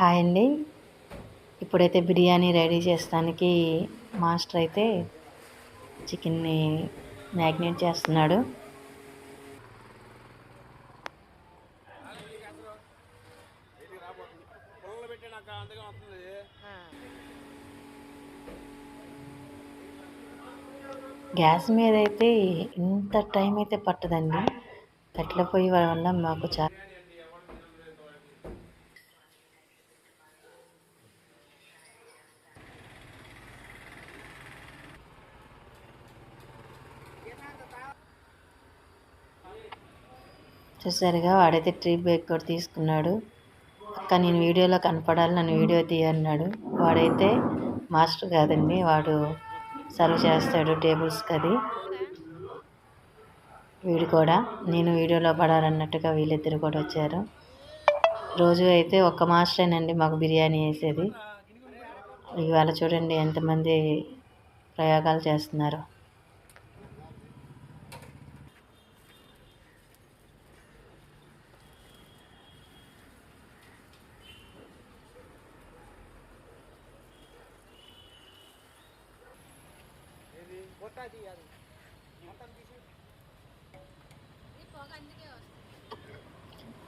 Hi అండి. ఇప్పుడైతే biryani ready చేస్తానికి మాస్టర్ అయితే చికెన్ని మ్యాగ్నేట్ చేస్తున్నాడు. గ్యాస్ మీద అయితే ఇంత టైం అయితే పట్టదండి. కట్టెల పొయ్యి వల్ల మాకు చాలా చూసారుగా, వాడైతే ట్రీ బ్రేక్ కూడా తీసుకున్నాడు. అక్క నేను వీడియోలో కనపడాలి, నన్ను వీడియో తీయన్నాడు. వాడైతే మాస్టర్ కాదండి, వాడు సర్వ్ చేస్తాడు టేబుల్స్కి. అది వీడు కూడా నేను వీడియోలో పడాలన్నట్టుగా వీళ్ళిద్దరు కూడా వచ్చారు. రోజు అయితే ఒక్క మాస్టరేనండి మాకు బిర్యానీ వేసేది. ఇవాళ చూడండి ఎంతమంది ప్రయోగాలు చేస్తున్నారు.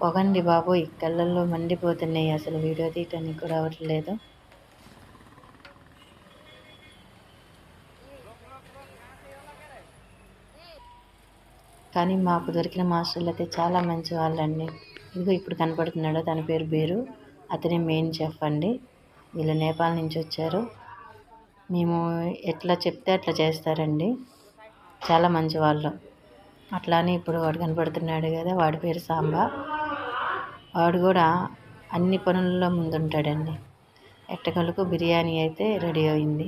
పొగండి బాబు, ఈ కళ్ళల్లో మండిపోతున్నాయి. అసలు వీడియో తీయటానికి కూడా అవ్వట్లేదు. కానీ మాకు దొరికిన మాస్టర్లు అయితే చాలా మంచి వాళ్ళండి. ఇదిగో ఇప్పుడు కనపడుతున్నాడు, తన పేరు బేరు. అతనే మెయిన్ చెఫ్ అండి. వీళ్ళు నేపాల్ నుంచి వచ్చారు. మేము ఎట్లా చెప్తే అట్లా చేస్తారండి, చాలా మంచి వాళ్ళు. అట్లానే ఇప్పుడు వాడు కనపడుతున్నాడు కదా, వాడి పేరు సాంబా. వాడు కూడా అన్ని పనుల్లో ముందుంటాడండి. ఎట్టగలకు బిర్యానీ అయితే రెడీ అయింది.